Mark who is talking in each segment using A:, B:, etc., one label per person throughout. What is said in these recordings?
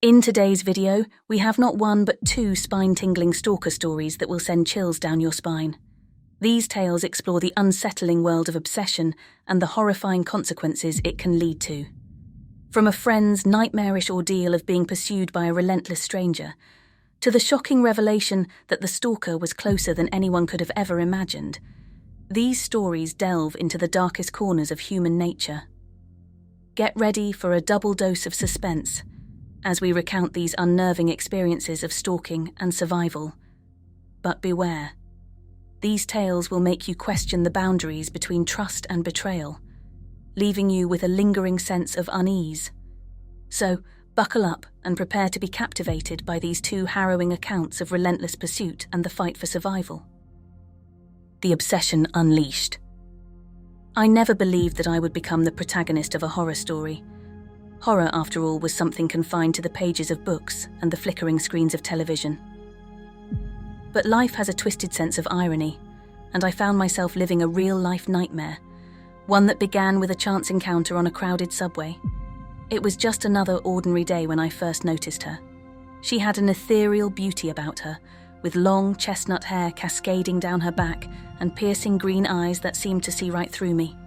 A: In today's video, we have not one but two spine-tingling stalker stories that will send chills down your spine. These tales explore the unsettling world of obsession and the horrifying consequences it can lead to. From a friend's nightmarish ordeal of being pursued by a relentless stranger, to the shocking revelation that the stalker was closer than anyone could have ever imagined, these stories delve into the darkest corners of human nature. Get ready for a double dose of suspense as we recount these unnerving experiences of stalking and survival. But beware. These tales will make you question the boundaries between trust and betrayal, leaving you with a lingering sense of unease. So, buckle up and prepare to be captivated by these two harrowing accounts of relentless pursuit and the fight for survival. The Obsession Unleashed. I never believed that I would become the protagonist of a horror story. Horror, after all, was something confined to the pages of books and the flickering screens of television. But life has a twisted sense of irony, and I found myself living a real-life nightmare, one that began with a chance encounter on a crowded subway. It was just another ordinary day when I first noticed her. She had an ethereal beauty about her, with long chestnut hair cascading down her back and piercing green eyes that seemed to see right through me.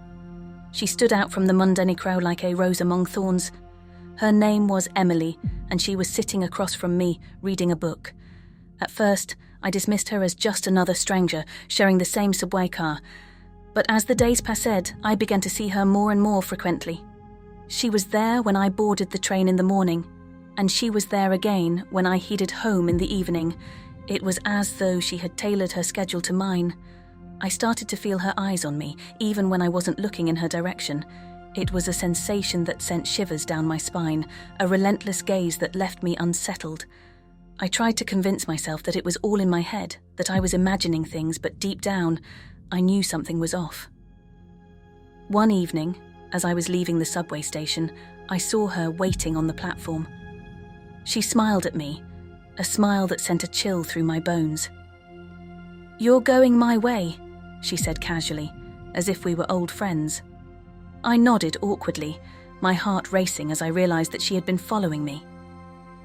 A: She stood out from the mundane crowd like a rose among thorns. Her name was Emily, and she was sitting across from me, reading a book. At first, I dismissed her as just another stranger, sharing the same subway car. But as the days passed, I began to see her more and more frequently. She was there when I boarded the train in the morning, and she was there again when I headed home in the evening. It was as though she had tailored her schedule to mine. I started to feel her eyes on me, even when I wasn't looking in her direction. It was a sensation that sent shivers down my spine, a relentless gaze that left me unsettled. I tried to convince myself that it was all in my head, that I was imagining things, but deep down, I knew something was off. One evening, as I was leaving the subway station, I saw her waiting on the platform. She smiled at me, a smile that sent a chill through my bones. "You're going my way," she said casually, as if we were old friends. I nodded awkwardly, my heart racing as I realized that she had been following me.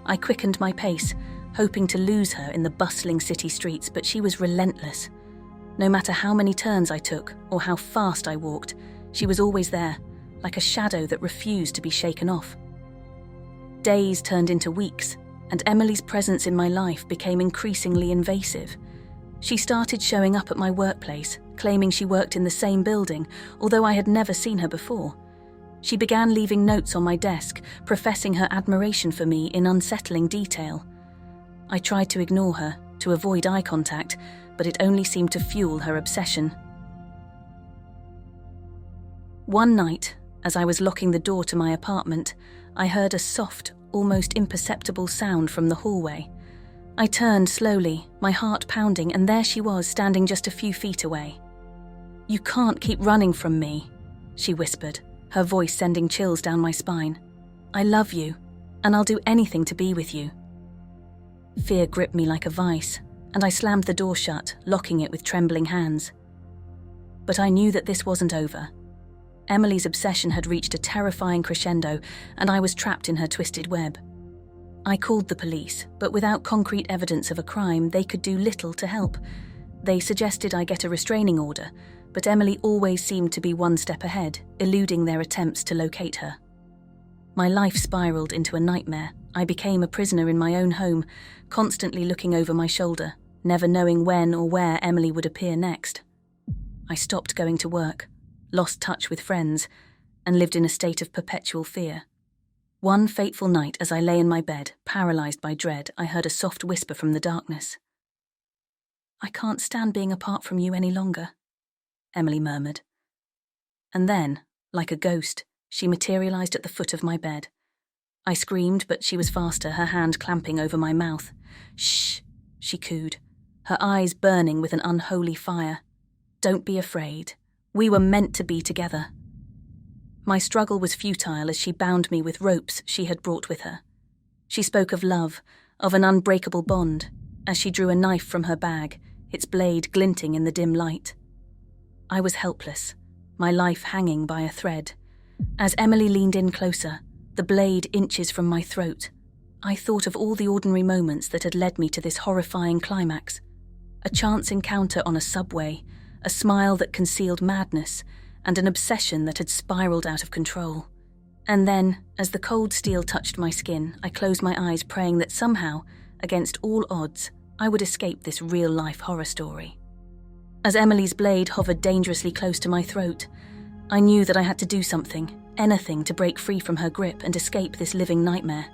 A: I quickened my pace, hoping to lose her in the bustling city streets, but she was relentless. No matter how many turns I took or how fast I walked, she was always there, like a shadow that refused to be shaken off. Days turned into weeks, and Emily's presence in my life became increasingly invasive. She started showing up at my workplace, claiming she worked in the same building, although I had never seen her before. She began leaving notes on my desk, professing her admiration for me in unsettling detail. I tried to ignore her, to avoid eye contact, but it only seemed to fuel her obsession. One night, as I was locking the door to my apartment, I heard a soft, almost imperceptible sound from the hallway. I turned slowly, my heart pounding, and there she was, standing just a few feet away. "You can't keep running from me," she whispered, her voice sending chills down my spine. "I love you, and I'll do anything to be with you." Fear gripped me like a vice, and I slammed the door shut, locking it with trembling hands. But I knew that this wasn't over. Emily's obsession had reached a terrifying crescendo, and I was trapped in her twisted web. I called the police, but without concrete evidence of a crime, they could do little to help. They suggested I get a restraining order, but Emily always seemed to be one step ahead, eluding their attempts to locate her. My life spiraled into a nightmare. I became a prisoner in my own home, constantly looking over my shoulder, never knowing when or where Emily would appear next. I stopped going to work, lost touch with friends, and lived in a state of perpetual fear. One fateful night, as I lay in my bed, paralyzed by dread, I heard a soft whisper from the darkness. "I can't stand being apart from you any longer," Emily murmured. And then, like a ghost, she materialized at the foot of my bed. I screamed, but she was faster, her hand clamping over my mouth. "Shh," she cooed, her eyes burning with an unholy fire. "Don't be afraid. We were meant to be together." My struggle was futile as she bound me with ropes she had brought with her. She spoke of love, of an unbreakable bond, as she drew a knife from her bag, its blade glinting in the dim light. I was helpless, my life hanging by a thread. As Emily leaned in closer, the blade inches from my throat, I thought of all the ordinary moments that had led me to this horrifying climax. A chance encounter on a subway, a smile that concealed madness, and an obsession that had spiraled out of control. And then, as the cold steel touched my skin, I closed my eyes praying that somehow, against all odds, I would escape this real-life horror story. As Emily's blade hovered dangerously close to my throat, I knew that I had to do something, anything to break free from her grip and escape this living nightmare.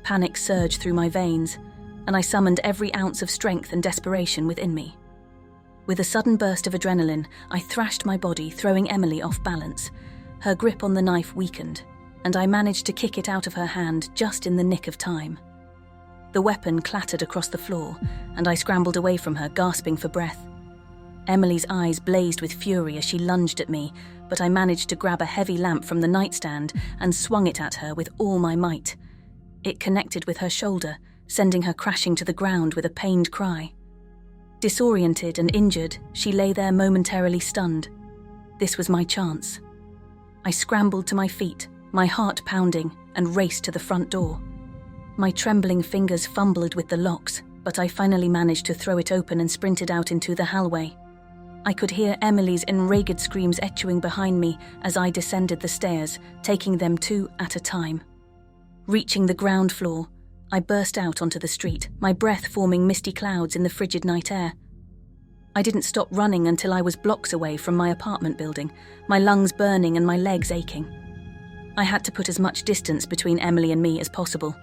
A: Panic surged through my veins, and I summoned every ounce of strength and desperation within me. With a sudden burst of adrenaline, I thrashed my body, throwing Emily off balance. Her grip on the knife weakened, and I managed to kick it out of her hand just in the nick of time. The weapon clattered across the floor, and I scrambled away from her, gasping for breath. Emily's eyes blazed with fury as she lunged at me, but I managed to grab a heavy lamp from the nightstand and swung it at her with all my might. It connected with her shoulder, sending her crashing to the ground with a pained cry. Disoriented and injured, she lay there momentarily stunned. This was my chance. I scrambled to my feet, my heart pounding, and raced to the front door. My trembling fingers fumbled with the locks, but I finally managed to throw it open and sprinted out into the hallway. I could hear Emily's enraged screams echoing behind me as I descended the stairs, taking them two at a time. Reaching the ground floor, I burst out onto the street, my breath forming misty clouds in the frigid night air. I didn't stop running until I was blocks away from my apartment building, my lungs burning and my legs aching. I had to put as much distance between Emily and me as possible.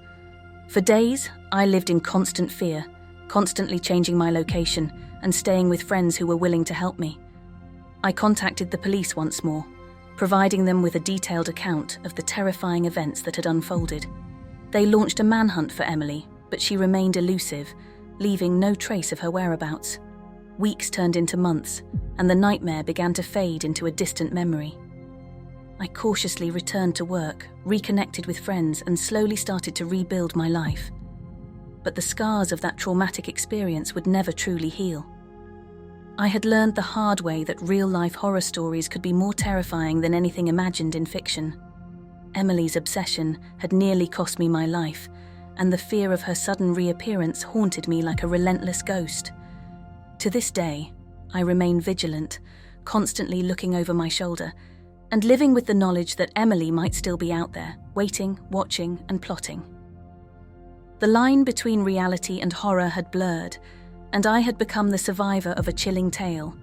A: For days, I lived in constant fear, constantly changing my location and staying with friends who were willing to help me. I contacted the police once more, providing them with a detailed account of the terrifying events that had unfolded. They launched a manhunt for Emily, but she remained elusive, leaving no trace of her whereabouts. Weeks turned into months, and the nightmare began to fade into a distant memory. I cautiously returned to work, reconnected with friends, and slowly started to rebuild my life. But the scars of that traumatic experience would never truly heal. I had learned the hard way that real-life horror stories could be more terrifying than anything imagined in fiction. Emily's obsession had nearly cost me my life, and the fear of her sudden reappearance haunted me like a relentless ghost. To this day, I remain vigilant, constantly looking over my shoulder, and living with the knowledge that Emily might still be out there, waiting, watching, and plotting. The line between reality and horror had blurred, and I had become the survivor of a chilling tale,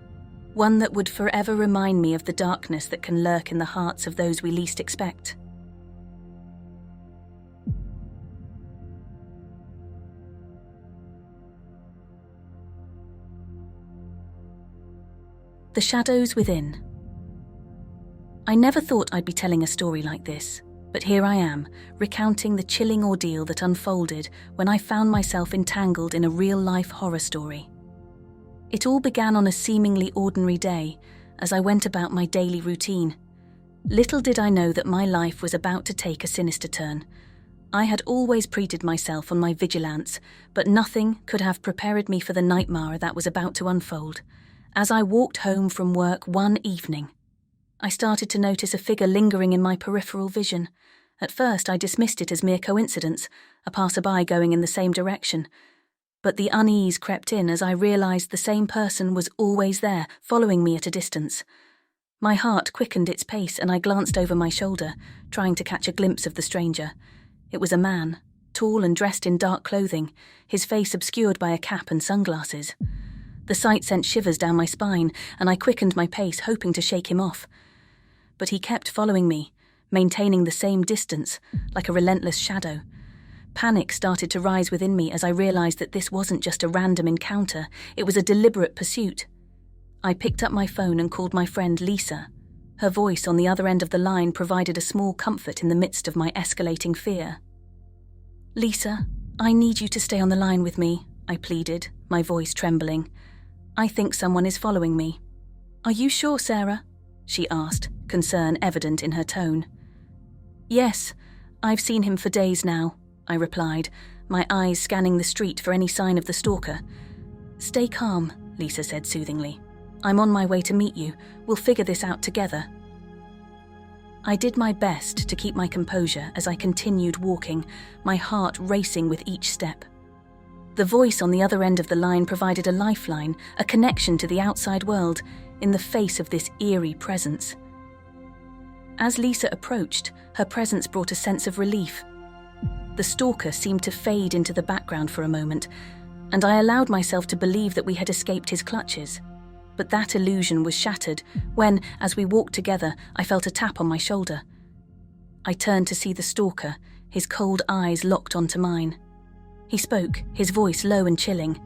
A: one that would forever remind me of the darkness that can lurk in the hearts of those we least expect. The Shadows Within. I never thought I'd be telling a story like this, but here I am, recounting the chilling ordeal that unfolded when I found myself entangled in a real-life horror story. It all began on a seemingly ordinary day, as I went about my daily routine. Little did I know that my life was about to take a sinister turn. I had always prided myself on my vigilance, but nothing could have prepared me for the nightmare that was about to unfold. As I walked home from work one evening, I started to notice a figure lingering in my peripheral vision. At first, I dismissed it as mere coincidence, a passerby going in the same direction. But the unease crept in as I realized the same person was always there, following me at a distance. My heart quickened its pace and I glanced over my shoulder, trying to catch a glimpse of the stranger. It was a man, tall and dressed in dark clothing, his face obscured by a cap and sunglasses. The sight sent shivers down my spine, and I quickened my pace, hoping to shake him off. But he kept following me, maintaining the same distance, like a relentless shadow. Panic started to rise within me as I realized that this wasn't just a random encounter, it was a deliberate pursuit. I picked up my phone and called my friend Lisa. Her voice on the other end of the line provided a small comfort in the midst of my escalating fear. "Lisa, I need you to stay on the line with me," I pleaded, my voice trembling. "I think someone is following me." "Are you sure, Sarah?" she asked, concern evident in her tone. "Yes, I've seen him for days now," I replied, my eyes scanning the street for any sign of the stalker. "Stay calm," Lisa said soothingly. "I'm on my way to meet you. We'll figure this out together." I did my best to keep my composure as I continued walking, my heart racing with each step. The voice on the other end of the line provided a lifeline, a connection to the outside world, in the face of this eerie presence. As Lisa approached, her presence brought a sense of relief. The stalker seemed to fade into the background for a moment, and I allowed myself to believe that we had escaped his clutches. But that illusion was shattered when, as we walked together, I felt a tap on my shoulder. I turned to see the stalker, his cold eyes locked onto mine. He spoke, his voice low and chilling.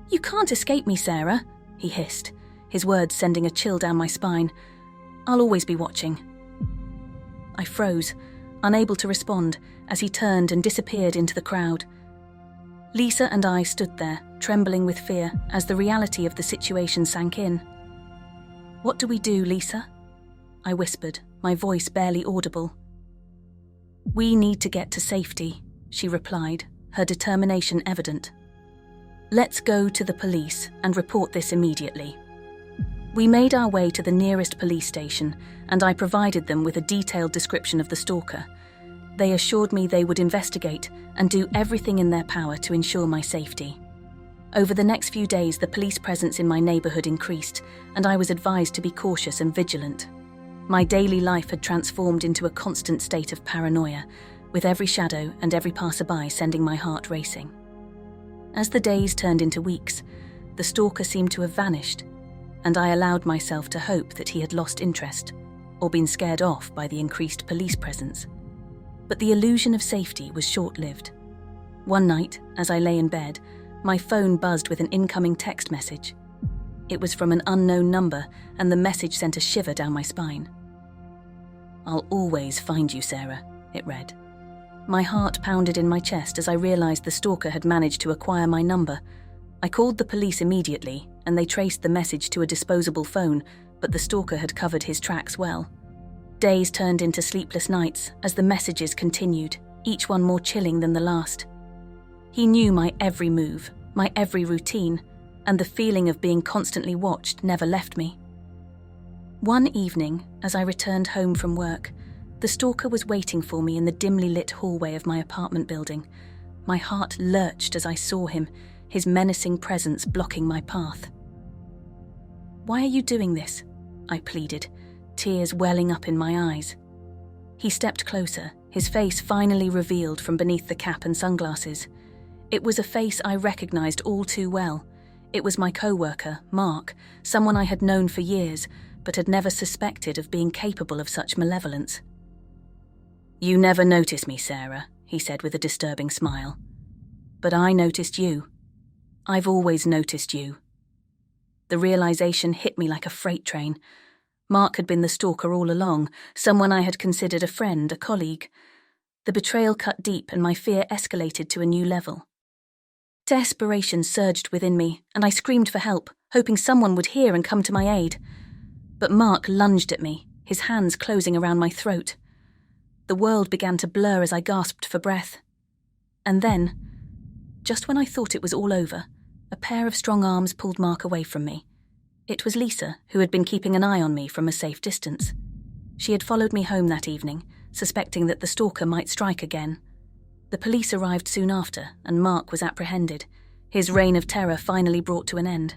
A: "You can't escape me, Sarah," he hissed, his words sending a chill down my spine. "I'll always be watching." I froze, unable to respond, as he turned and disappeared into the crowd. Lisa and I stood there, trembling with fear, as the reality of the situation sank in. "What do we do, Lisa?" I whispered, my voice barely audible. "We need to get to safety," she replied, her determination evident. "Let's go to the police and report this immediately." We made our way to the nearest police station, and I provided them with a detailed description of the stalker. They assured me they would investigate and do everything in their power to ensure my safety. Over the next few days, the police presence in my neighborhood increased, and I was advised to be cautious and vigilant. My daily life had transformed into a constant state of paranoia, with every shadow and every passerby sending my heart racing. As the days turned into weeks, the stalker seemed to have vanished, and I allowed myself to hope that he had lost interest or been scared off by the increased police presence. But the illusion of safety was short-lived. One night, as I lay in bed, my phone buzzed with an incoming text message. It was from an unknown number, and the message sent a shiver down my spine. "I'll always find you, Sarah," it read. My heart pounded in my chest as I realized the stalker had managed to acquire my number. I called the police immediately, and they traced the message to a disposable phone, but the stalker had covered his tracks well. Days turned into sleepless nights as the messages continued, each one more chilling than the last. He knew my every move, my every routine, and the feeling of being constantly watched never left me. One evening, as I returned home from work, the stalker was waiting for me in the dimly lit hallway of my apartment building. My heart lurched as I saw him, his menacing presence blocking my path. "Why are you doing this?" I pleaded, tears welling up in my eyes. He stepped closer, his face finally revealed from beneath the cap and sunglasses. It was a face I recognized all too well. It was my co-worker, Mark, someone I had known for years, but had never suspected of being capable of such malevolence. "You never noticed me, Sarah," he said with a disturbing smile. "But I noticed you. I've always noticed you." The realization hit me like a freight train. Mark had been the stalker all along, someone I had considered a friend, a colleague. The betrayal cut deep, and my fear escalated to a new level. Desperation surged within me, and I screamed for help, hoping someone would hear and come to my aid. But Mark lunged at me, his hands closing around my throat. The world began to blur as I gasped for breath. And then, just when I thought it was all over, a pair of strong arms pulled Mark away from me. It was Lisa, who had been keeping an eye on me from a safe distance. She had followed me home that evening, suspecting that the stalker might strike again. The police arrived soon after, and Mark was apprehended, his reign of terror finally brought to an end.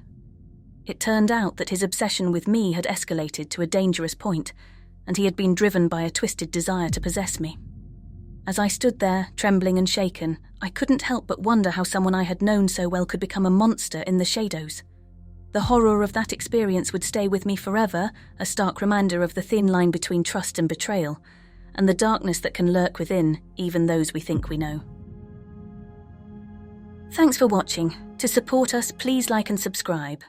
A: It turned out that his obsession with me had escalated to a dangerous point, and he had been driven by a twisted desire to possess me. As I stood there, trembling and shaken, I couldn't help but wonder how someone I had known so well could become a monster in the shadows. The horror of that experience would stay with me forever, a stark reminder of the thin line between trust and betrayal, and the darkness that can lurk within even those we think we know. Thanks for watching. To support us, please like and subscribe.